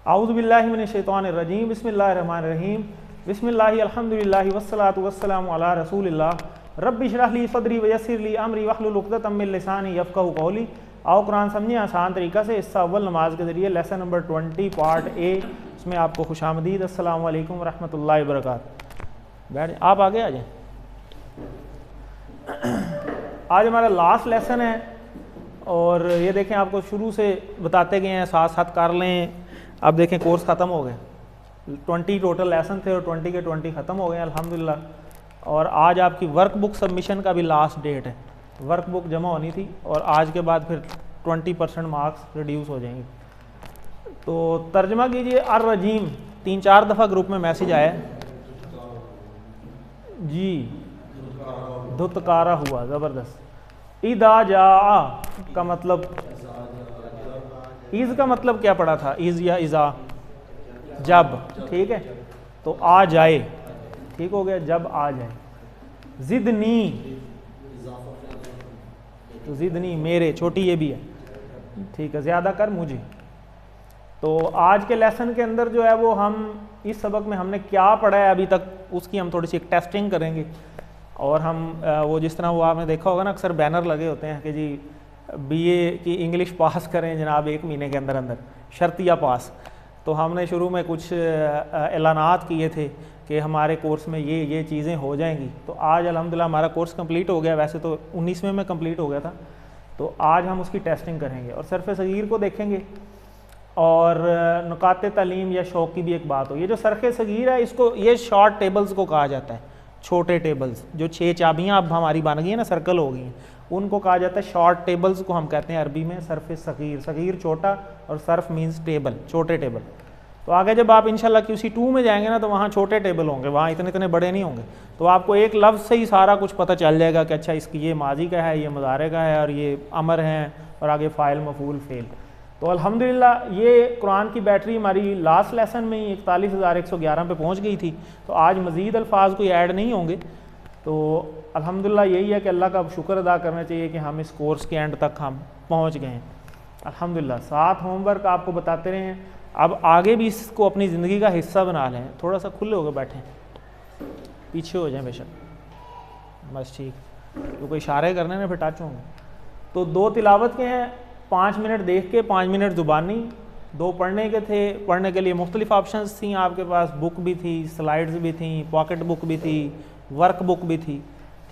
आऊज़ु बिल्लाहि मिनश शैतानिर रजीम बिस्मिल्लाहिर रहमानिर रहीम बिस्मिल्लाहि अल्हम्दुलिल्लाहि वस्सलातु वस्सलामु अला रसूलिल्लाह रब्बि इश्रह ली सदरी व यस्सिर ली अमरी वहलुल उक़दतम मिन लिसानी यफ़क़हू क़ौली। आओ कुरान समझें आसान तरीक़ा से। हिस्सा अव्वल नमाज के ज़रिए लेसन नंबर 20 पार्ट ए, इसमें आपको खुशामदीद। अस्सलामु अलैकुम रहमतुल्लाहि व बरकातहू। बैठ आप आगे आ जाएँ। आज हमारा लास्ट लेसन है और ये देखें आपको शुरू से बताते गए हैं, साथ साथ कर लें। अब देखें कोर्स ख़त्म हो गए, 20 टोटल लेसन थे और 20 के 20 ख़त्म हो गए अल्हम्दुलिल्लाह। और आज आपकी वर्क बुक सबमिशन का भी लास्ट डेट है। वर्क बुक जमा होनी थी और आज के बाद फिर 20% मार्क्स रिड्यूस हो जाएंगे। तो तर्जमा कीजिए। अर रजीम 3-4 दफ़ा ग्रुप में मैसेज आया जी, धुतकारा हुआ ज़बरदस्त। इदा जा का मतलब, इज़ का मतलब क्या पड़ा था, इज़ या इज़ा, जब, ठीक है। तो आ जाए, ठीक हो गया, जब आ जाए। ज़िदनी, तो ज़िदनी मेरे, छोटी ये भी है, ठीक है, ज़्यादा कर मुझे। तो आज के लेसन के अंदर जो है वो हम इस सबक में हमने क्या पढ़ा है अभी तक, उसकी हम थोड़ी सी एक टेस्टिंग करेंगे। और हम वो जिस तरह वो आपने देखा होगा ना, अक्सर बैनर लगे होते हैं कि जी बीए की इंग्लिश पास करें जनाब 1 महीने के अंदर अंदर, शर्तिया पास। तो हमने शुरू में कुछ ऐलानात किए थे कि हमारे कोर्स में ये चीज़ें हो जाएंगी। तो आज अल्हम्दुलिल्लाह हमारा कोर्स कंप्लीट हो गया। वैसे तो 19वें में कंप्लीट हो गया था। तो आज हम उसकी टेस्टिंग करेंगे और सरफ़ सगीर को देखेंगे और नुकाते तालीम या शौक़ की भी एक बात हो। ये जो सरफ़ सगीर है, इसको ये शॉर्ट टेबल्स को कहा जाता है, छोटे टेबल्स। जो 6 चाबियाँ अब हमारी बन गई हैं ना, सर्कल हो गई हैं, उनको कहा जाता है शॉर्ट टेबल्स को हम कहते हैं अरबी में सरफ़ सगीर। सगीर छोटा और सर्फ मीन्स टेबल, छोटे टेबल। तो आगे जब आप इंशाल्लाह QC2 में जाएंगे ना, तो वहाँ छोटे टेबल होंगे, वहाँ इतने बड़े नहीं होंगे। तो आपको एक लफ्ज़ से ही सारा कुछ पता चल जाएगा कि अच्छा इसकी ये माजी का है, ये मुज़ारे का है और ये अमर है और आगे फ़ाइल मफ़ूल फ़ेल। तो अल्हम्दुलिल्लाह ये कुरान की बैटरी हमारी लास्ट लेसन में ही 41,111 पे पहुँच गई थी। तो आज मज़ीद अल्फाज कोई ऐड नहीं होंगे। तो अल्हम्दुलिल्लाह यही है कि अल्लाह का शुक्र अदा करना चाहिए कि हम इस कोर्स के एंड तक हम पहुँच गए हैं अल्हम्दुलिल्लाह। साथ होमवर्क आपको बताते रहे हैं। अब आगे भी इसको अपनी ज़िंदगी का हिस्सा बना लें। थोड़ा सा खुले होकर बैठें, पीछे हो जाएं बेशक, बस ठीक, क्योंकि इशारे करने में फिर टच होंगे। तो 2 तिलावत के हैं, 5 मिनट देख के, 5 मिनट ज़ुबानी, 2 पढ़ने के थे। पढ़ने के लिए मुख्तलिफ ऑप्शंस थी आपके पास, बुक भी थी, स्लाइड्स भी थी, पॉकेट बुक भी थी, वर्क बुक भी थी,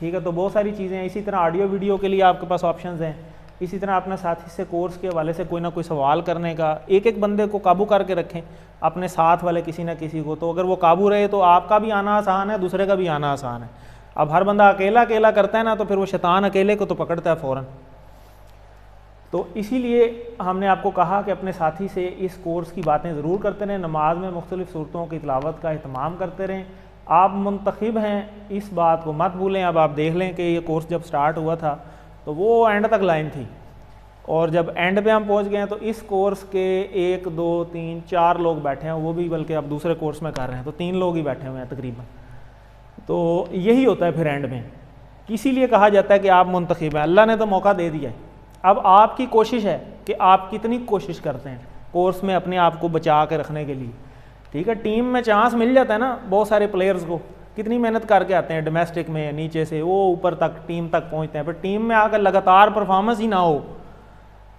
ठीक है। तो बहुत सारी चीज़ें हैं। इसी तरह ऑडियो वीडियो के लिए आपके पास ऑप्शंस हैं। इसी तरह अपने साथी से कोर्स के हवाले से कोई ना कोई सवाल करने का, एक बंदे को काबू करके रखें, अपने साथ वाले किसी ना किसी को। तो अगर वो काबू रहे तो आपका भी आना आसान है, दूसरे का भी आना आसान है। अब हर बंदा अकेला करता है ना, तो फिर वो शैतान अकेले को तो पकड़ता है फ़ौरन। तो इसीलिए हमने आपको कहा कि अपने साथी से इस कोर्स की बातें ज़रूर करते रहें। नमाज में मुख्तलिफ़ सूरतों की तिलावत का अहतमाम करते रहें। आप मुंतखिब हैं, इस बात को मत भूलें। अब आप देख लें कि ये कोर्स जब स्टार्ट हुआ था तो वो एंड तक लाइन थी, और जब एंड पे हम पहुंच गए हैं तो इस कोर्स के 1 2 3 4 लोग बैठे हैं, वो भी बल्कि अब दूसरे कोर्स में कर रहे हैं, तो 3 लोग ही बैठे हुए हैं तकरीबन। तो यही होता है फिर एंड में। इसीलिए कहा जाता है कि आप मुंतखिब हैं, अल्लाह ने तो मौका दे दिया है। अब आपकी कोशिश है कि आप कितनी कोशिश करते हैं कोर्स में अपने आप को बचा के रखने के लिए, ठीक है। टीम में चांस मिल जाता है ना, बहुत सारे प्लेयर्स को कितनी मेहनत करके आते हैं डोमेस्टिक में, नीचे से वो ऊपर तक टीम तक पहुंचते हैं। फिर टीम में आकर लगातार परफॉर्मेंस ही ना हो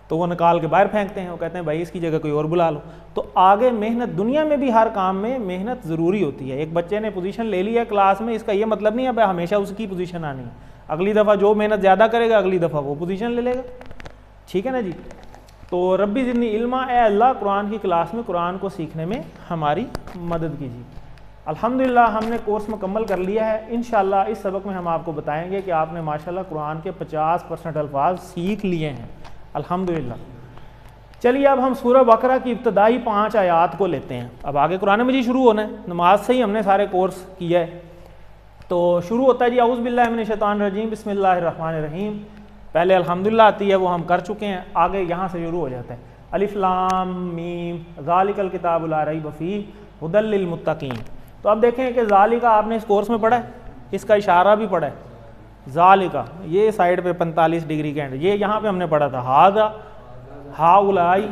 तो वो निकाल के बाहर फेंकते हैं। वो कहते हैं भाई इसकी जगह कोई और बुला लो। तो आगे मेहनत, दुनिया में भी हर काम में मेहनत ज़रूरी होती है। एक बच्चे ने पोजीशन ले ली है क्लास में, इसका ये मतलब नहीं है भाई हमेशा उसकी पोजीशन आनी है। अगली दफ़ा जो मेहनत ज़्यादा करेगा अगली दफ़ा वो पोजीशन ले लेगा, ठीक है ना जी। तो रब्बी ज़िदनी इल्मा, ए अल्लाह कुरान की क्लास में कुरान को सीखने में हमारी मदद कीजिए। अल्हम्दुलिल्लाह हमने कोर्स मुकम्मल कर लिया है। इंशाअल्लाह इस सबक में हम आपको बताएंगे कि आपने माशाल्लाह कुरान के 50% अल्फाज सीख लिए हैं अल्हम्दुलिल्लाह। चलिए अब हम सूरह बकरा की इब्तदाई 5 आयात को लेते हैं। अब आगे कुरान मजीद शुरू होना है, नमाज से ही हमने सारे कोर्स किया है। तो शुरू होता है जी, औज़ु बिल्लाहि मिनश शैतानिर रजीम बिस्मिल्लाहिर रहमानिर रहीम। पहले अल्हम्दुलिल्लाह आती है, वो हम कर चुके हैं। आगे यहाँ से शुरू हो जाता है, अलिफ लाम मीम ज़ालिकल किताबु ला रैब फ़ीह हुदल लिल मुत्तक़ीन। तो अब देखें कि ज़ालिका आपने इस कोर्स में पढ़ा है, इसका इशारा भी पढ़ा है। ज़ालिका ये साइड पे 45 डिग्री के एंड, ये यहाँ पे हमने पढ़ा था हादा हाउलाई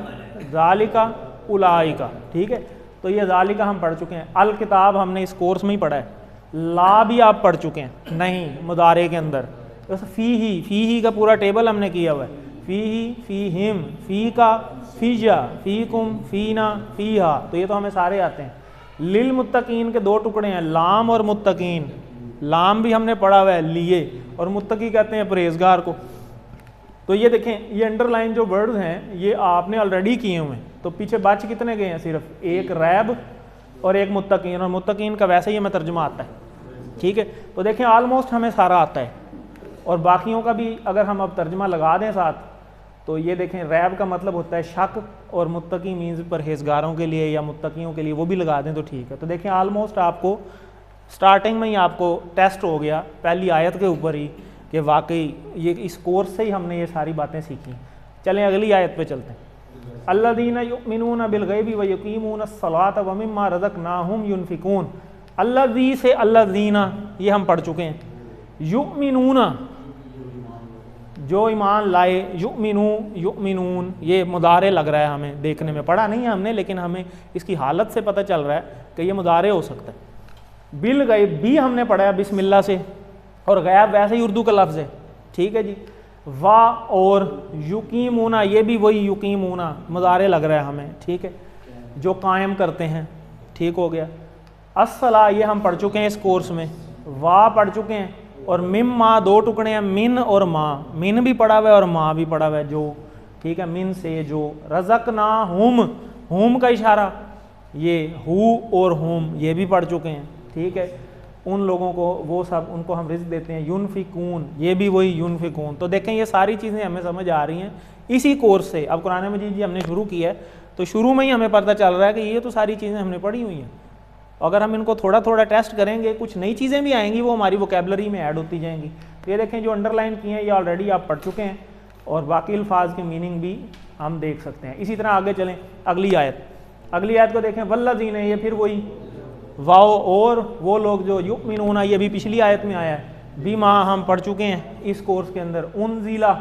ज़ालिका उलाइका, ठीक है। तो ये ज़ालिका हम पढ़ चुके हैं। अल किताब हमने इस कोर्स में ही पढ़ा है। ला भी आप पढ़ चुके हैं नहीं मुदारे के अंदर। तो फ़ी ही का पूरा टेबल हमने किया हुआ है। फ़ी ही, फ़ी हिम, फ़ी का, फ़ीजा, फ़ी कुम, फ़ीना, फ़ीहा, तो ये तो हमें सारे आते हैं। लिल मुत्तकीन के दो टुकड़े हैं, लाम और मुत्तकीन। लाम भी हमने पढ़ा हुआ है लिए, और मुत्तकी कहते हैं परहेजगार को। तो ये देखें, ये अंडरलाइन जो वर्ड्स हैं ये आपने ऑलरेडी किए हुए हैं। तो पीछे बच कितने गए हैं? सिर्फ एक रैब और एक मुत्तकीन, और मुत्तकीन का वैसे ही हमें तर्जुमा आता है, ठीक है। तो देखें ऑलमोस्ट हमें सारा आता है, और बाकियों का भी अगर हम अब तर्जुमा लगा दें साथ, तो ये देखें रैब का मतलब होता है शक, और मुत्तकी मीन्स परहेजगारों के लिए या मुत्तकियों के लिए, वो भी लगा दें तो ठीक है। तो देखें ऑलमोस्ट आपको स्टार्टिंग में ही आपको टेस्ट हो गया पहली आयत के ऊपर ही कि वाकई ये इस कोर्स से ही हमने ये सारी बातें सीखी। चलें अगली आयत पे चलते हैं। अल्लज़ीना युमिनूना बिल-गैबि व युकीमूना अस्सलात व मिम्मा रज़क़नाहुम युनफ़िकून। अल्लज़ी से अल्लज़ीना ये हम पढ़ चुके हैं। युमिनूना जो ईमान लाए, युमिनून ये मुदारे लग रहा है हमें देखने में, पढ़ा नहीं है हमने लेकिन हमें इसकी हालत से पता चल रहा है कि ये मुदारे हो सकता है। बिल गैब भी हमने पढ़ा है बिस्मिल्लाह से, और गैब वैसे ही उर्दू का लफ्ज़ है, ठीक है जी। वा और युकीमूना ये भी वही युकीमूना मुदारे लग रहा है हमें, ठीक है, जो कायम करते हैं, ठीक हो गया। अस्सला ये हम पढ़ चुके हैं इस कोर्स में, वा पढ़ चुके हैं, और मिम माँ दो टुकड़े हैं, मिन और माँ। मिन भी पढ़ा हुआ है और माँ भी पढ़ा हुआ है, जो, ठीक है, मिन से जो। रज़क़ना हुम का इशारा, ये हु और हुम ये भी पढ़ चुके हैं, ठीक है। उन लोगों को वो सब उनको हम रिज़्क़ देते हैं। युनफ़िकून ये भी वही युनफ़िकून। तो देखें ये सारी चीज़ें हमें समझ आ रही हैं इसी कोर्स से। अब कुरान मजीद जी हमने शुरू किया है, तो शुरू में ही हमें पता चल रहा है कि ये तो सारी चीज़ें हमने पढ़ी हुई हैं। अगर हम इनको थोड़ा थोड़ा टेस्ट करेंगे, कुछ नई चीज़ें भी आएंगी, वो हमारी वोकैबुलरी में ऐड होती जाएंगी। तो ये देखें जो अंडरलाइन किए हैं ये ऑलरेडी आप पढ़ चुके हैं, और बाकी अल्फाज के मीनिंग भी हम देख सकते हैं। इसी तरह आगे चलें अगली आयत। अगली आयत को देखें, वल्लज़ीना ये फिर वही वाओ और वो लोग जो युमिनूना ये भी पिछली आयत में आया है। बीमा हम पढ़ चुके हैं इस कोर्स के अंदर। उनज़िला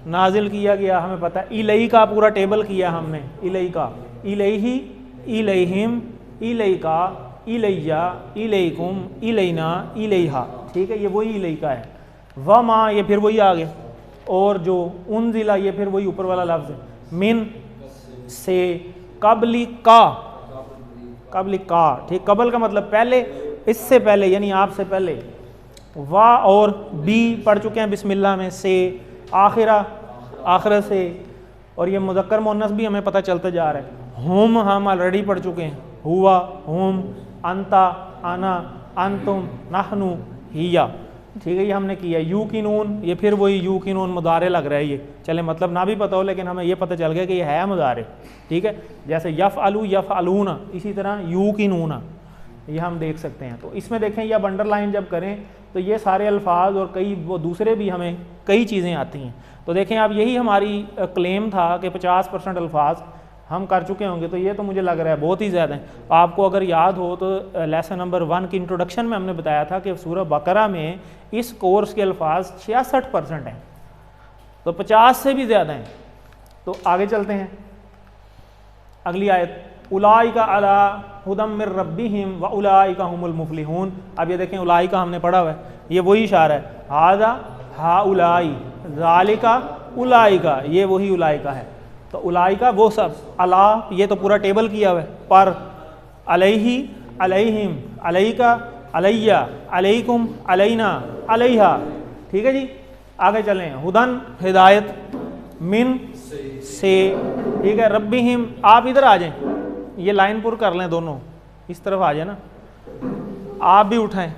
नाजिल किया गया, हमें पता है। इलई का पूरा टेबल किया हमने, इलई का, इलैहि, इलैहिम, इलैका, इलैया, इलैकुम, इलैना, इलैहा, ठीक है, ये वही इलई का है। व माँ ये फिर वही आ गया, और जो उनज़िला ये फिर वही ऊपर वाला लफ्ज़ है। मिन से, कबली का, कबल का, ठीक, कबल का मतलब पहले, इससे पहले यानी आपसे पहले। वा और बी पढ़ चुके हैं बिस्मिल्लाह में। से आखिरा, आखिर से, और ये मुज़क्कर मुअन्नस भी हमें पता चलता जा रहा है। हुम हम ऑलरेडी पढ़ चुके हैं, हुआ, हुम, अंता, आना, अंतुम, नहनु, हिया, ठीक है, ये हमने किया। यूकिनून ये फिर वही यूकिनून मुदारे लग रहा है ये, चले मतलब ना भी पता हो लेकिन हमें ये पता चल गया कि ये है मुदारे, ठीक है। जैसे यफ़अलू, यफ़अलूना, इसी तरह यूकिनूना ये हम देख सकते हैं। तो इसमें देखें ये अब अंडरलाइन जब करें तो ये सारे अल्फाज और कई वो दूसरे भी हमें कई चीज़ें आती हैं। तो देखें अब यही हमारी क्लेम था कि 50% अल्फाज हम कर चुके होंगे, तो ये तो मुझे लग रहा है बहुत ही ज़्यादा है। आपको अगर याद हो तो लेसन नंबर 1 की इंट्रोडक्शन में हमने बताया था कि सूरह बकरा में इस कोर्स के अल्फाज 66% हैं, तो 50 से भी ज़्यादा हैं। तो आगे चलते हैं अगली आयत। उलाइका अला हुदम मिर रब्बिहिम व उलाइका हुमुल मुफलिहून। अब ये देखें उलाइका हमने पढ़ा हुआ है, ये वही इशारा है। हादा हा उलाई, ज़ालिका उलाइका, ये वही उलाइका है। तो उलाइका वो सब, अला ये तो पूरा टेबल किया हुआ है, पर, अलैहि, अलैहिम, अलैका, अलैया, अलैकुम, अलैना, अलैहा, ठीक है जी। आगे चलें। हुदन हिदायत, मिन से, ठीक है, रब्बिहिम, आप इधर आ जाएं, ये लाइन पुर कर लें दोनों, इस तरफ आ जाए ना, आप भी उठाएं,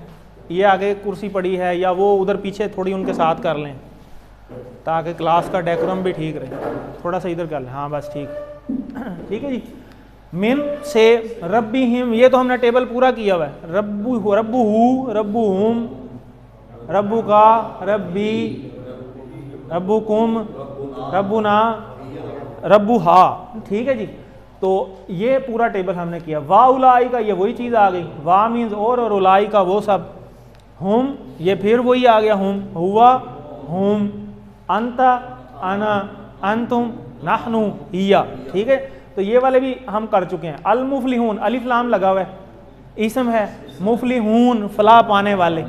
ये आगे कुर्सी पड़ी है या वो उधर पीछे थोड़ी उनके साथ कर लें ताकि क्लास का डेकोरम भी ठीक रहे। थोड़ा सा इधर कर लें, हाँ बस ठीक, ठीक है जी। मिन से रब्बिहिम, ये तो हमने टेबल पूरा किया हुआ है। रब्बू, रब्बुहू, रब्बुहुम, रब्बुका, रब्बी, रब्बुकुम, रब्बुना, रब्बुहा, ठीक है जी। तो ये पूरा टेबल हमने किया। वा उलाई का ये वही चीज़ आ गई, वा मीन्स और उलाई का वो सब। हुम ये फिर वही आ गया, हुम, हुआ, हुम, अंता, अना, अंतुम, नहनु, हिया, ठीक है। तो ये वाले भी हम कर चुके हैं। अल मुफलिहून, अलिफ लाम लगा हुआ है, इसम है, मुफलिहून फलाह पाने वाले,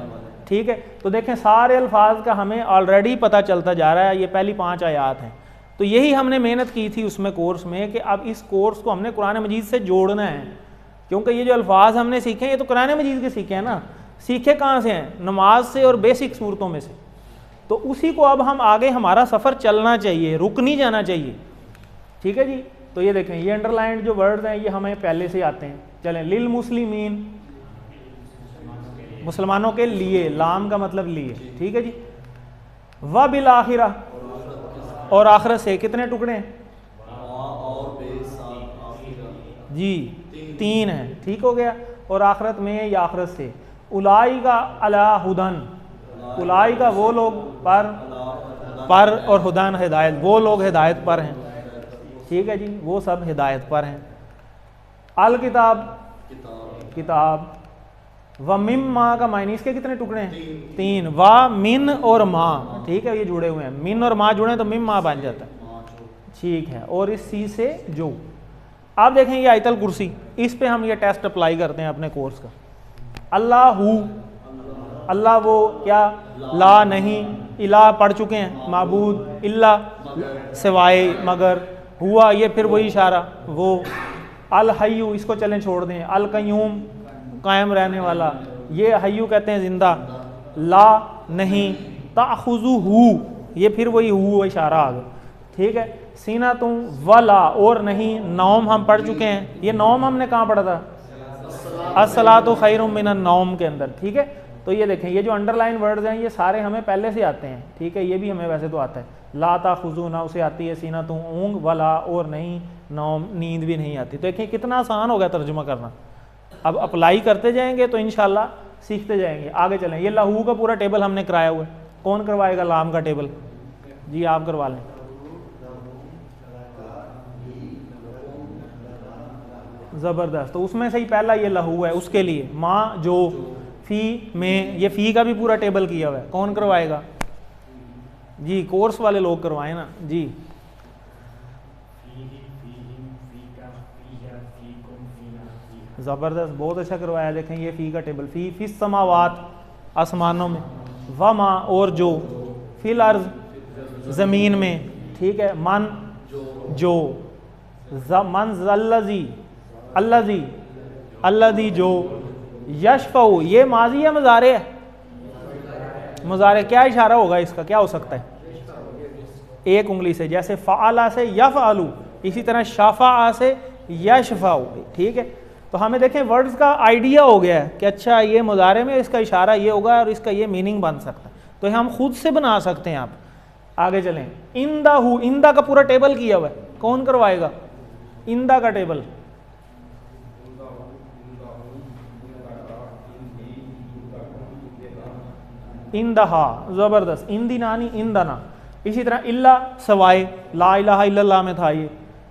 ठीक है। तो देखें सारे अल्फाज का हमें ऑलरेडी पता चलता जा रहा है, ये पहली 5 आयात हैं। तो यही हमने मेहनत की थी उसमें कोर्स में कि अब इस कोर्स को हमने कुरान मजीद से जोड़ना है, क्योंकि ये जो अल्फाज हमने सीखे हैं ये तो कुरान मजीद के सीखे हैं ना, सीखे कहाँ से हैं? नमाज से और बेसिक सूरतों में से। तो उसी को अब हम आगे हमारा सफ़र चलना चाहिए, रुक नहीं जाना चाहिए, ठीक है जी। तो ये देखें ये अंडरलाइंड जो वर्ड्स हैं ये हमें पहले से आते हैं। चलें, लिल मुस्लिमीन, मुसलमानों के लिए, लाम का मतलब लिए, ठीक है जी। व बिल आखिरा, और आखिरत से कितने टुकड़े हैं जी? 3 हैं, ठीक हो गया। और आखिरत में या आखिरत से, उलाई का अला हुदन, उलाई का वो लोग पर और हुदन हिदायत, वो लोग हिदायत पर हैं, ठीक है जी, वो सब हिदायत पर हैं। अल किताब, किताब। व मिम माँ का मायने, इसके कितने टुकड़े हैं? 3। व मिन और माँ, ठीक है, ये जुड़े हुए हैं, मिन और माँ जुड़े तो मिम माँ बन जाता है, ठीक है। और इस सी से जो, आप देखें ये आयतल कुर्सी, इस पे हम ये टेस्ट अप्लाई करते हैं अपने कोर्स का। अल्लाहू, अल्लाह वो क्या, ला नहीं, इला पढ़ चुके हैं, माबूद, इल्ला सिवाय, मगर, हुआ ये फिर वही इशारा वो, अल हय्यू इसको चलें छोड़ दें, अल कय्यूम कायम रहने वाला, ये हय्यू कहते हैं जिंदा, ला नहीं, ताखुज़ुहू ये फिर वही हु इशारा आ गया, ठीक है। सीना तुम वला और नहीं, नौम हम पढ़ चुके हैं, ये नौम हमने कहाँ पढ़ा था? अस्सलातु खैरुम मिनन नौम के अंदर, ठीक है। तो ये देखें ये जो अंडरलाइन वर्ड्स हैं ये सारे हमें पहले से आते हैं, ठीक है, ये भी हमें वैसे तो आता है। ला ताखुज़ू ना उसे आती है, सीना तुम ऊँग, वला और नहीं, नौम नींद भी नहीं आती। तो देखिए कितना आसान हो गया तर्जुमा करना। अब अप्लाई करते जाएंगे तो इंशाल्लाह सीखते जाएंगे, आगे चलें। ये लहू का पूरा टेबल हमने कराया हुआ है, कौन करवाएगा लाम का टेबल? जी आप करवा लें। ज़बरदस्त। तो उसमें से ही पहला ये लहू है, उसके लिए माँ जो, फ़ी में, ये फ़ी का भी पूरा टेबल किया हुआ है, कौन करवाएगा? जी कोर्स वाले लोग करवाएं ना जी। ज़बरदस्त, बहुत अच्छा करवाया। देखें ये फ़ी का टेबल, फ़ी फ़िस समावात आसमानों में, व माँ और जो, फ़िल अर्ज़ ज़मीन में, ठीक है, मन जो, मन ज़ल्लज़ी अल्लज़ी, अल्लज़ी जो, यशफ़ऊ ये माज़ी है मुज़ारे है? मुज़ारे, क्या इशारा होगा इसका, क्या हो सकता है? एक उंगली से, जैसे फ़अला से यफ़अलू, इसी तरह शफ़अ से यशफ़अू, ठीक है। तो हमें देखें वर्ड्स का आइडिया हो गया है कि अच्छा ये मुज़ारे में इसका इशारा ये होगा और इसका ये मीनिंग बन सकता है, तो हम खुद से बना सकते हैं। आप आगे चलें। इंदा हु, इंदा का पूरा टेबल किया हुआ है, कौन करवाएगा इंदा का टेबल? इंदहा, ज़बरदस्त। इंदिनानी, इंदना। इसी तरह इल्ला सवाए, ला इलाहा इल्लल्लाह में था ये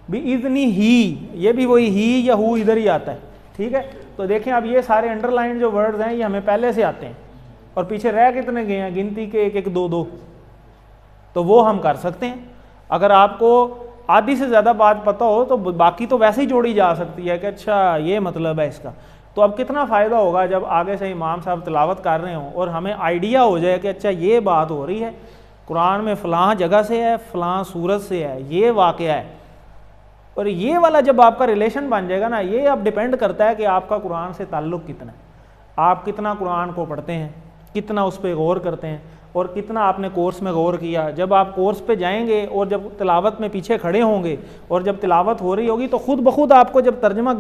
भी, इज़नी ही, ये भी वही ही या हु इधर ही आता है, ठीक है। तो देखें अब ये सारे अंडरलाइन जो वर्ड्स हैं ये हमें पहले से आते हैं, और पीछे रह कितने गए हैं, गिनती के 1 1 2 2, तो वो हम कर सकते हैं। अगर आपको आधी से ज़्यादा बात पता हो तो बाकी तो वैसे ही जोड़ी जा सकती है कि अच्छा ये मतलब है इसका। तो अब कितना फ़ायदा होगा जब आगे से इमाम साहब तिलावत कर रहे हों और हमें आइडिया हो जाए कि अच्छा ये बात हो रही है कुरान में, फ़लाँ जगह से है, फ़लाँ सूरत से है, ये वाक़या है। और ये वाला जब आपका रिलेशन बन जाएगा ना, ये अब डिपेंड करता है कि आपका कुरान से ताल्लुक़ कितना है, आप कितना कुरान को पढ़ते हैं, कितना उस पर गौर करते हैं, और कितना आपने कोर्स में गौर किया। जब आप कोर्स पे जाएंगे और जब तिलावत में पीछे खड़े होंगे और जब तिलावत हो रही होगी तो खुद ब खुद आपको जब तर्जमा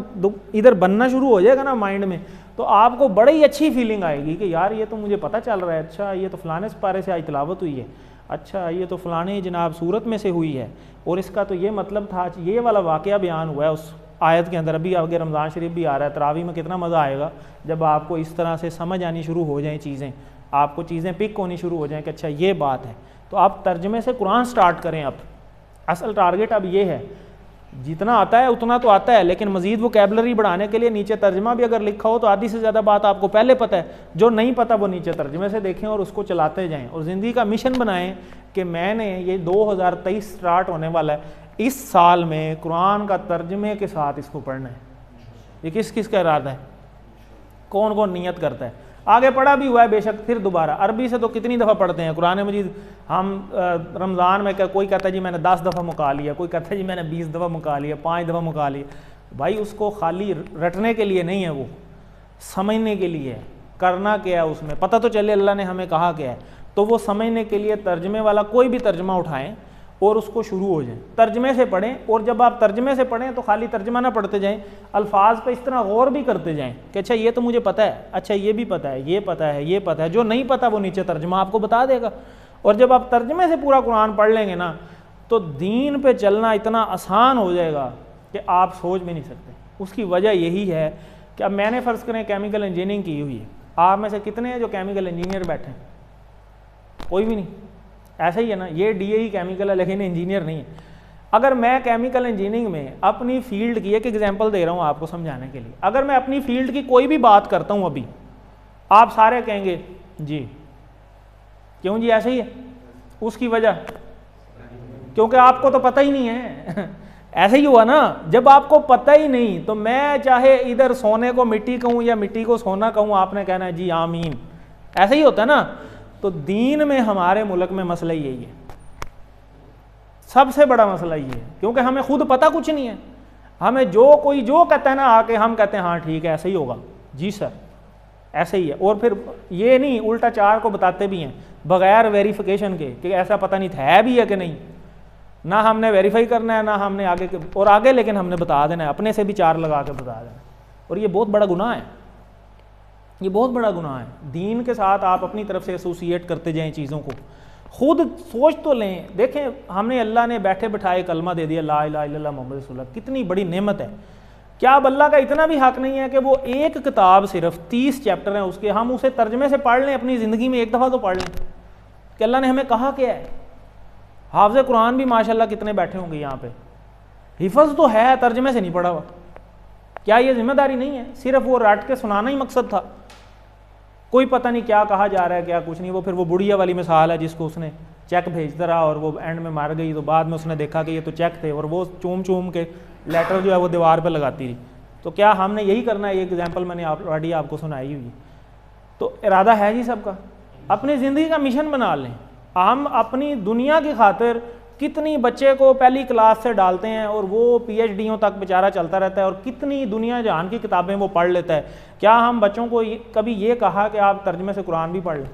इधर बनना शुरू हो जाएगा ना माइंड में, तो आपको बड़ी अच्छी फीलिंग आएगी कि यार ये तो मुझे पता चल रहा है, अच्छा ये तो फ़लाने पारे से आज तिलावत हुई है, अच्छा ये तो फ़लाने जनाब सूरत में से हुई है, और इसका तो ये मतलब था, ये वाला वाक़या बयान हुआ है उस आयत के अंदर। अभी आगे रमज़ान शरीफ भी आ रहा है, तरावी में कितना मज़ा आएगा जब आपको इस तरह से समझ आनी शुरू हो जाएँ चीज़ें, आपको चीज़ें पिक होनी शुरू हो जाएं कि अच्छा ये बात है। तो आप तर्जमे से कुरान स्टार्ट करें। अब असल टारगेट अब ये है, जितना आता है उतना तो आता है, लेकिन मज़ीद वोकैबलरी बढ़ाने के लिए नीचे तर्जमा भी अगर लिखा हो तो आधी से ज़्यादा बात आपको पहले पता है, जो नहीं पता वो नीचे तर्जमे से देखें और उसको चलाते जाएँ, और ज़िंदगी का मिशन बनाएं कि मैंने ये 2023 स्टार्ट होने वाला है, इस साल में कुरान का तर्जमे के साथ इसको पढ़ना है। ये किस किस का इरादा है, कौन कौन नियत करता है? आगे पढ़ा भी हुआ है बेशक, फिर दोबारा अरबी से तो कितनी दफ़ा पढ़ते हैं कुरान मजीद हम। रमज़ान में कोई कहता है जी मैंने 10 दफ़ा मुका लिया, कोई कहता है जी मैंने 20 दफ़ा मुका लिया, 5 दफ़ा मुका लिया। भाई उसको खाली रटने के लिए नहीं है, वो समझने के लिए है। करना क्या है उसमें, पता तो चले अल्लाह ने हमें कहा क्या है, तो वो समझने के लिए तर्जमे वाला कोई भी तर्जमा उठाएं और उसको शुरू हो जाए, तर्जमे से पढ़ें। और जब आप तर्जमे से पढ़ें तो खाली तर्जमा ना पढ़ते जाएं, अल्फाज पे इस तरह गौर भी करते जाएं कि अच्छा ये तो मुझे पता है, अच्छा ये भी पता है, ये पता है, ये पता है। जो नहीं पता वो नीचे तर्जमा आपको बता देगा। और जब आप तर्जमे से पूरा कुरान पढ़ लेंगे ना, तो दीन पे चलना इतना आसान हो जाएगा कि आप सोच भी नहीं सकते। उसकी वजह यही है कि अब मैंने फ़र्ज़ करें केमिकल इंजीनियरिंग की हुई है, आप में से कितने हैं जो केमिकल इंजीनियर बैठे हैं? कोई भी नहीं। ऐसा ही है ना, ये DAE केमिकल है लेकिन इंजीनियर नहीं है। अगर मैं केमिकल इंजीनियरिंग में अपनी फील्ड की एक एग्जांपल दे रहा हूँ आपको समझाने के लिए, अगर मैं अपनी फील्ड की कोई भी बात करता हूँ अभी, आप सारे कहेंगे जी क्यों जी ऐसे ही है। उसकी वजह क्योंकि आपको तो पता ही नहीं है ऐसे ही हुआ ना, जब आपको पता ही नहीं तो मैं चाहे इधर सोने को मिट्टी कहूँ या मिट्टी को सोना कहूँ, आपने कहना है जी आमीन। ऐसे ही होता है ना। तो दीन में हमारे मुल्क में मसला यही है, सबसे बड़ा मसला ये है, क्योंकि हमें खुद पता कुछ नहीं है। हमें जो कोई जो कहता है ना आके, हम कहते हैं हाँ ठीक है ऐसे ही होगा, जी सर ऐसे ही है। और फिर ये नहीं, उल्टा 4 को बताते भी हैं बगैर वेरिफिकेशन के कि ऐसा पता नहीं था भी है कि नहीं। ना हमने वेरीफाई करना है, ना हमने आगे और आगे, लेकिन हमने बता देना है, अपने से भी 4 लगा के बता देना है। और ये बहुत बड़ा गुनाह है, ये बहुत बड़ा गुनाह है। दीन के साथ आप अपनी तरफ से एसोसिएट करते जाएं चीज़ों को। खुद सोच तो लें, देखें हमने अल्लाह ने बैठे बिठाए कलमा दे दिया ला इलाहा इल्लल्लाह मुहम्मद रसूलुल्लाह, कितनी बड़ी नेमत है। क्या अब अल्लाह का इतना भी हक नहीं है कि वो एक किताब सिर्फ 30 चैप्टर हैं उसके, हम उसे तर्जमे से पढ़ लें, अपनी ज़िंदगी में एक दफ़ा तो पढ़ लें कि अल्लाह ने हमें कहा क्या है। हाफ़िज़ कुरान भी माशाल्लाह कितने बैठे होंगे यहाँ पे, हिफ़्ज़ तो है, तर्जमे से नहीं पढ़ा हुआ। क्या ये जिम्मेदारी नहीं है? सिर्फ वो रट के सुनाना ही मकसद था, कोई पता नहीं क्या कहा जा रहा है क्या कुछ नहीं। वो फिर वो बुढ़िया वाली मिसाल है जिसको उसने चेक भेजता रहा और वो एंड में मार गई, तो बाद में उसने देखा कि ये तो चेक थे, और वो चूम चूम के लेटर जो है वो दीवार पे लगाती रही। तो क्या हमने यही करना है? ये एग्जांपल मैंने ऑलरेडी आपको सुनाई हुई। तो इरादा है जी सबका, अपनी ज़िंदगी का मिशन बना लें। हम अपनी दुनिया की खातिर कितनी बच्चे को पहली क्लास से डालते हैं और वो PhDयों तक बेचारा चलता रहता है, और कितनी दुनिया जहान की किताबें वो पढ़ लेता है। क्या हम बच्चों को कभी ये कहा कि आप तर्जमे से कुरान भी पढ़ लें?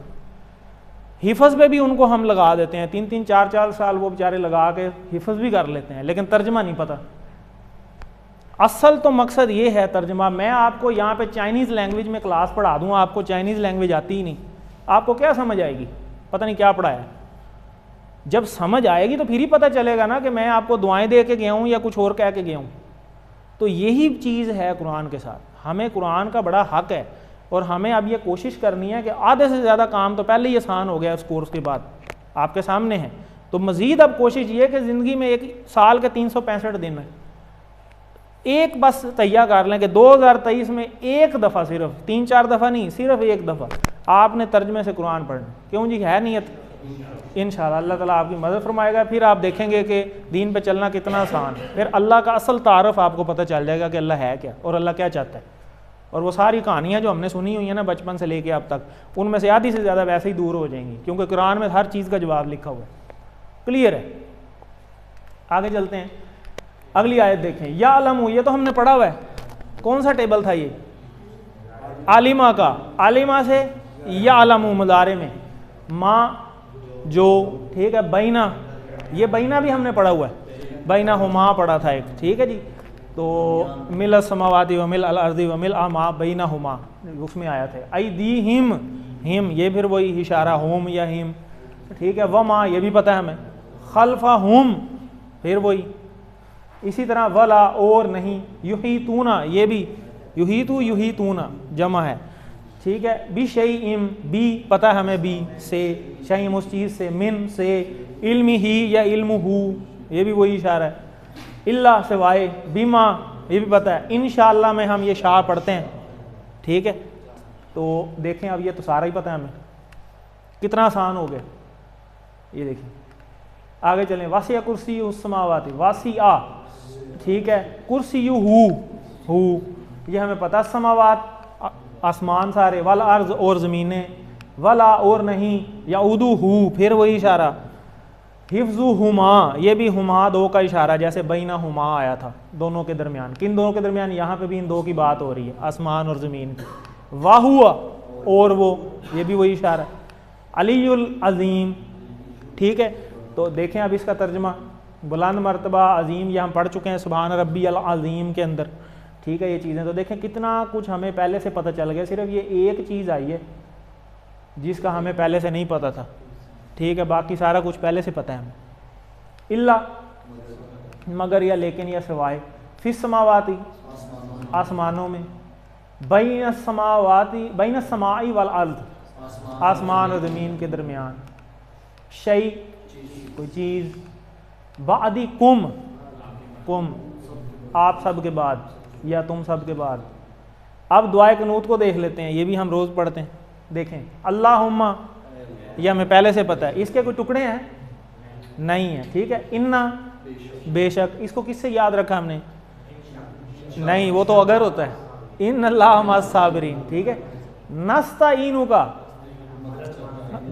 हिफ़्ज़ पे भी उनको हम लगा देते हैं, 3-3 4-4 साल वो बेचारे लगा के हिफ़्ज़ भी कर लेते हैं, लेकिन तर्जमा नहीं पता। असल तो मकसद ये है तर्जमा। मैं आपको यहाँ पे चाइनीज़ लैंग्वेज में क्लास पढ़ा दूँ, आपको चाइनीज़ लैंग्वेज आती ही नहीं, आपको क्या समझ आएगी? पता नहीं क्या पढ़ाया। जब समझ आएगी तो फिर ही पता चलेगा ना कि मैं आपको दुआएं दे के गया हूँ या कुछ और कह के गया हूँ। तो यही चीज़ है कुरान के साथ। हमें कुरान का बड़ा हक है, और हमें अब ये कोशिश करनी है कि आधे से ज़्यादा काम तो पहले ही आसान हो गया उस कोर्स के बाद, आपके सामने है। तो मज़ीद अब कोशिश ये कि ज़िंदगी में एक साल के 365 दिन है, एक बस तैयार कर लें कि 2023 में एक दफ़ा, सिर्फ 3-4 दफ़ा नहीं, सिर्फ एक दफ़ा आपने तर्जमे से कुरान पढ़ना। क्यों जी, है नीयत? इंशाअल्लाह अल्लाह ताला आपकी मदद फरमाएगा। फिर आप देखेंगे कि दीन पे चलना कितना आसान है। फिर अल्लाह का असल तारफ़ आपको पता चल जाएगा कि अल्लाह है क्या और अल्लाह क्या चाहता है। और वो सारी कहानियाँ जो हमने सुनी हुई हैं ना बचपन से लेके अब तक, उनमें से आधी से ज़्यादा वैसे ही दूर हो जाएंगी, क्योंकि कुरान में हर चीज़ का जवाब लिखा हुआ है, क्लियर है। आगे चलते हैं, अगली आयत देखें। या अलमु, ये तो हमने पढ़ा हुआ है। कौन सा टेबल था ये? आलिमा का। आलिमा से या अलमु मुदारे में माँ जो, ठीक है। बैना, ये बैना भी हमने पढ़ा हुआ है, बैना हुमा पढ़ा था एक, ठीक है जी। तो मिल समावादी व मिल अल अर्दी व मिल आमा बैना हुमा, उसमें आया था। आई दी हिम, हिम ये फिर वही इशारा होम या हिम, ठीक है। वमा ये भी पता है हमें, खल्फा हुम फिर वही। इसी तरह वला और नहीं, यूही तूना ये भी यूही तूना जमा है, ठीक है। बी शई इम बी पता है हमें, बी से, शईम उस चीज़ से, मिन से, इल्मी ही या इल्मु हु ये भी वही इशारा है। इल्ला सिवाय, बीमा ये भी पता है। इंशाअल्लाह में हम ये शाह पढ़ते हैं, ठीक है। तो देखें अब ये तो सारा ही पता है हमें, कितना आसान हो गया ये देखें। आगे चलें, वासिया कुर्सी उस्समावाति, वासिया, ठीक है, कुर्सी हु, ये हमें पता, समावात आसमान सारे, वल अर्ज और ज़मीनें, वला और नहीं, यऊदु हु फिर वही इशारा, हिफ्जु हुमा, ये भी हुमा दो का इशारा, जैसे बैना हुमा आया था दोनों के दरमियान। किन दोनों के दरमियान? यहाँ पे भी इन दो की बात हो रही है, आसमान और ज़मीन की। वाहुआ और वो, ये भी वही इशारा। अलीयुल अज़ीम, ठीक है। तो देखें अब इसका तर्जमा, बुलंद मर्तबा अज़ीम, ये हम पढ़ चुके हैं सुभान रब्बियल अज़ीम के अंदर, ठीक है। ये चीज़ें तो देखें कितना कुछ हमें पहले से पता चल गया, सिर्फ ये एक चीज़ आई है जिसका हमें पहले से नहीं पता था, ठीक है। बाकी सारा कुछ पहले से पता है हमें, इल्ला मगर या लेकिन या सिवाय, फिस समावाती आसमानों में, बैन समावाती बैन समाई वल अर्द आसमान और ज़मीन के दरमियान, शई कोई चीज़, बादी कुम आप सब के बाद या तुम सब के बाद। अब दुआए कनूत को देख लेते हैं, ये भी हम रोज़ पढ़ते हैं। देखें अल्लाहुम्मा, यह हमें पहले से पता है, इसके कोई टुकड़े हैं नहीं है, ठीक है। इन्ना बेशक, इसको किससे याद रखा हमने? नहीं, वो तो अगर होता है, इन अल्लाह मअस साबिरीन, ठीक है। नस्ताईनु का,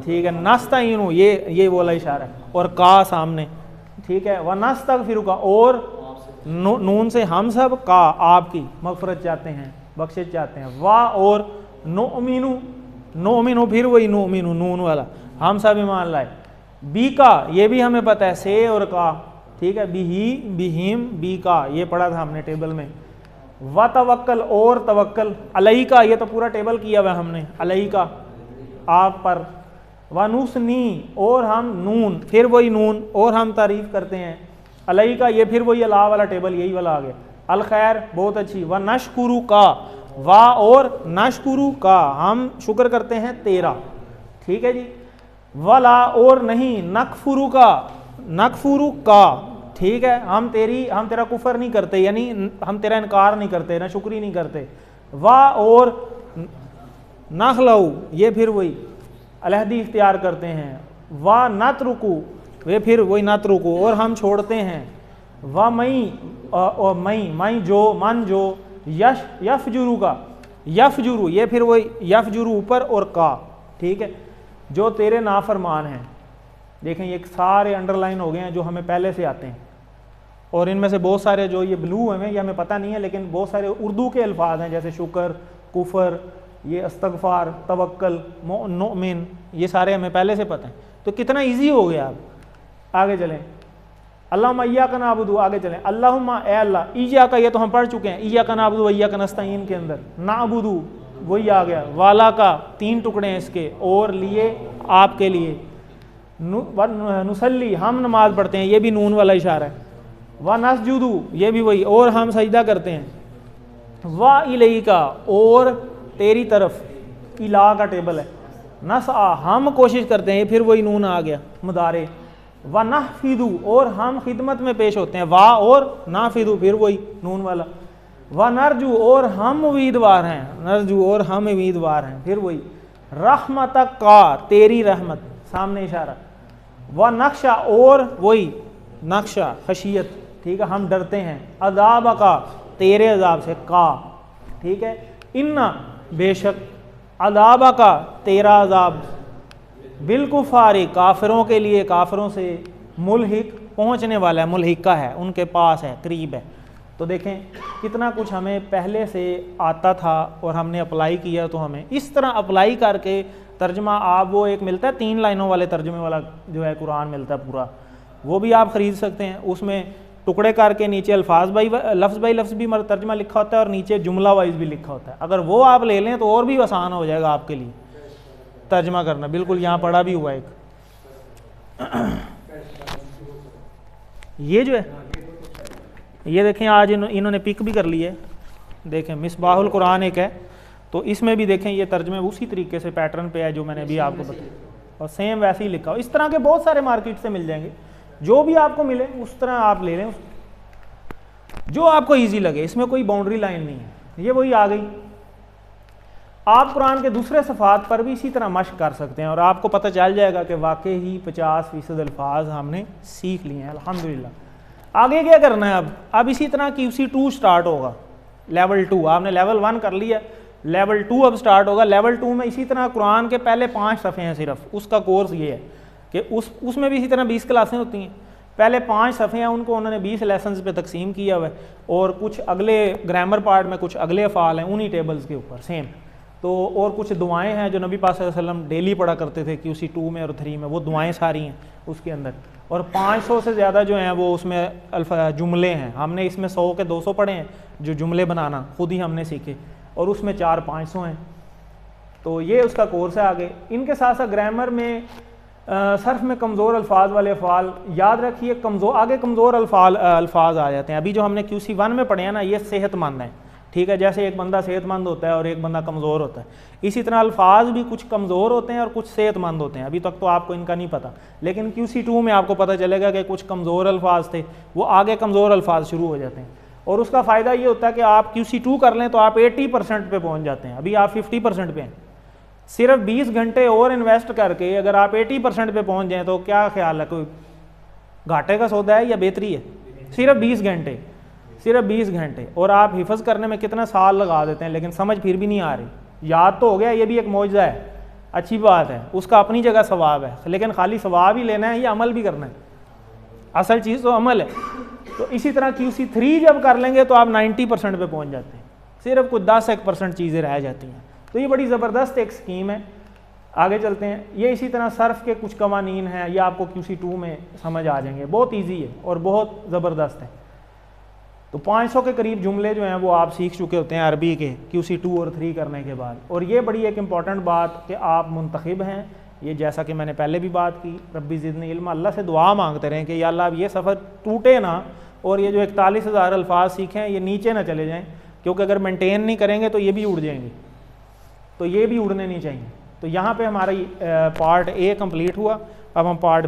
ठीक है, नस्ताईनु ये वाला इशारा है, और का सामने, ठीक है। व नस्तगफिरु का, और नून से हम सब, का आपकी मगफरत चाहते हैं, बख्शिश चाहते हैं। वाह और नोमिनु फिर वही नोमिनु नून वाला, हम सब ईमान लाए। बी का, ये भी हमें पता है, से और का, ठीक है। बिही बिहिम, बी का, ये पढ़ा था हमने टेबल में। व तवक्कल और तवक्कल, अलई का, ये तो पूरा टेबल किया हुआ हमने, अलई का आप पर। व नुसनी, और हम नून फिर वही नून, और हम तारीफ करते हैं। अलई का, ये फिर वही अला वाला टेबल, यही वाला आ गया। अल खैर बहुत अच्छी। व नशकुरु का, वाह और नशकुरु का, हम शुक्र करते हैं तेरा, ठीक है जी। वला और नहीं, नकफुरु का, ठीक है, हम तेरा कुफर नहीं करते, यानी हम तेरा इनकार नहीं करते, ना शुक्री नहीं करते। वाह और नखलऊ, ये फिर वही अलहदी इख्तियार करते हैं। वाह नतरुकु, वे फिर वही नतरुकु, और हम छोड़ते हैं। वाह मई जो, मन जो, यफजुरु का, यफजुरु, ये फिर वही यफजुरु ऊपर और का, ठीक है, जो तेरे नाफरमान हैं। देखें ये सारे अंडरलाइन हो गए हैं जो हमें पहले से आते हैं, और इनमें से बहुत सारे जो ये ब्लू हैं ये हमें पता नहीं है, लेकिन बहुत सारे उर्दू के अल्फाज हैं, जैसे शुक्र, कुफर, ये अस्तगफार, तवक्कल, मोमिन, ये सारे हमें पहले से पता है। तो कितना ईजी हो गया। अब आगे चलें, अल्लाहुम्मा इय्याका नअबुदु, आगे चलें, अल्लाहुम्मा ए अल्लाह, इय्या का, ये तो हम पढ़ चुके हैं, इय्याका नअबुदु व इय्याका नस्तईन के अंदर, नअबुदु वही आ गया। वाला का 3 टुकड़े हैं इसके, और लिए आपके लिए। नुसल्ली, हम नमाज पढ़ते हैं, ये भी नून वाला इशारा है। व नसजुदु, ये भी वही, और हम सजदा करते हैं। व इलैका, और तेरी तरफ, इला का टेबल है। नसआ, हम कोशिश करते हैं, ये फिर वही नून आ गया मुदारे। व नहफिदु, और हम खिदमत में पेश होते हैं। वाह और नाफिदु फिर वही नून वाला। व नरजू, और हम उम्मीदवार हैं, नरजू और हम उम्मीदवार हैं, फिर वही। रहमतक का, तेरी रहमत, सामने इशारा। व नक्शा, और वही नक्शा, खशियत, ठीक है, हम डरते हैं। अजाब का, तेरे अजाब से, का, ठीक है। इन्ना, बेशक, अजाब का, तेरा अजाब, बिलकुफारी, काफिरों के लिए, काफिरों से, मुल्हिक, पहुँचने वाला है, मुल्हिका है, उनके पास है, करीब है। तो देखें कितना कुछ हमें पहले से आता था और हमने अप्लाई किया, तो हमें इस तरह अप्लाई करके तर्जमा, आप वो एक मिलता है 3 लाइनों वाले तर्जमे वाला जो है कुरान मिलता है पूरा, वो भी आप ख़रीद सकते हैं। उसमें टुकड़े करके नीचे अल्फाज बाई लफ्ज़ भी तर्जमा लिखा होता है और नीचे जुमला वाइज भी लिखा होता है। अगर वो आप ले लें तो और भी आसान हो जाएगा आपके लिए तर्जमा करना। बिल्कुल यहाँ पढ़ा भी हुआ एक ये जो है, ये देखें आज इन्होंने पिक भी कर ली है। देखें मिसबाहुल कुरान एक है, तो इसमें भी देखें ये तर्जमे उसी तरीके से पैटर्न पे है जो मैंने अभी आपको बताया, और सेम वैसे ही लिखा हो। इस तरह के बहुत सारे मार्केट से मिल जाएंगे, जो भी आपको मिले उस तरह आप ले लें, जो आपको ईजी लगे, इसमें कोई बाउंड्री लाइन नहीं है। ये वही आ गई आप कुरान के दूसरे सफ़ात पर भी इसी तरह मश्क कर सकते हैं और आपको पता चल जाएगा कि वाकई ही 50% अल्फाज हमने सीख लिए हैं अल्हम्दुलिल्लाह। आगे क्या करना है? अब इसी तरह QC2 स्टार्ट होगा, लेवल 2। आपने लेवल 1 कर लिया, लेवल 2 अब स्टार्ट होगा। लेवल 2 में इसी तरह कुरान के पहले 5 सफ़े हैं सिर्फ, उसका कोर्स ये है कि उसमें भी इसी तरह 20 क्लासें होती हैं। पहले 5 सफ़े हैं, उनको उन्होंने 20 लेसन्स पे तकसीम किया हुआ है और कुछ अगले ग्रामर पार्ट में कुछ अगले अफ़ाल हैं उन्हीं टेबल्स के ऊपर सेम। तो और कुछ दुआएं हैं जो नबी पाक सल्लल्लाहु अलैहि वसल्लम डेली पढ़ा करते थे QC2 में और 3 में, वो दुआएं सारी हैं उसके अंदर। और 500 से ज़्यादा जो हैं वो उसमें जुमले हैं। हमने इसमें 100 के 200 पढ़े हैं जो जुमले बनाना खुद ही हमने सीखे, और उसमें 400-500 हैं। तो ये उसका कोर्स है आगे। इनके साथ साथ ग्रामर में सर्फ में कमज़ोर अल्फाज वाले अफ़ाल याद रखिए, आगे कमज़ोर अल्फाज आ जाते हैं। अभी जो हमने QC1 में पढ़े हैं ना, ये सेहतमंद हैं, ठीक है। जैसे एक बंदा सेहतमंद होता है और एक बंदा कमज़ोर होता है, इसी तरह अल्फाज भी कुछ कमज़ोर होते हैं और कुछ सेहतमंद होते हैं। अभी तक तो आपको इनका नहीं पता, लेकिन QC2 में आपको पता चलेगा कि कुछ कमज़ोर अल्फाज थे, वो आगे कमज़ोर अल्फाज शुरू हो जाते हैं। और उसका फ़ायदा ये होता है कि आप QC2 कर लें तो आप 80% पे पहुँच जाते हैं। अभी आप 50% पे हैं। सिर्फ 20 घंटे और इन्वेस्ट करके अगर आप 80% पे पहुँच जाएँ तो क्या ख्याल है, कोई घाटे का सौदा है या बेहतरी है? सिर्फ 20 घंटे, सिर्फ 20 घंटे। और आप हिफ्ज़ करने में कितना साल लगा देते हैं, लेकिन समझ फिर भी नहीं आ रही। याद तो हो गया, ये भी एक मौजज़ा है, अच्छी बात है, उसका अपनी जगह सवाब है, लेकिन खाली सवाब ही लेना है या अमल भी करना है? असल चीज़ तो अमल है। तो इसी तरह QC3 जब कर लेंगे तो आप 90% पे पहुंच जाते हैं, सिर्फ कुछ 10% चीज़ें रह जाती हैं। तो ये बड़ी ज़बरदस्त एक स्कीम है। आगे चलते हैं। ये इसी तरह सर्फ के कुछ कवानीन हैं, ये आपको QC2 में समझ आ जाएंगे। बहुत ईजी है और बहुत ज़बरदस्त है। तो 500 के करीब जुमले जो हैं वो आप सीख चुके होते हैं अरबी के QC2 और 3 करने के बाद। और ये बड़ी एक इम्पॉर्टेंट बात कि आप मुंतखिब हैं, ये जैसा कि मैंने पहले भी बात की, रब्बी ज़िदनी इल्मा, अल्लाह से दुआ मांगते रहें कि या अल्लाह अब ये सफ़र टूटे ना और ये जो 41,000 अल्फाज सीखे हैं ये नीचे ना चले जाएं, क्योंकि अगर मेंटेन नहीं करेंगे तो ये भी उड़ जाएंगे, तो ये भी उड़ने नहीं चाहिए। तो यहाँ पे हमारी पार्ट A कंप्लीट हुआ। अब हम पार्ट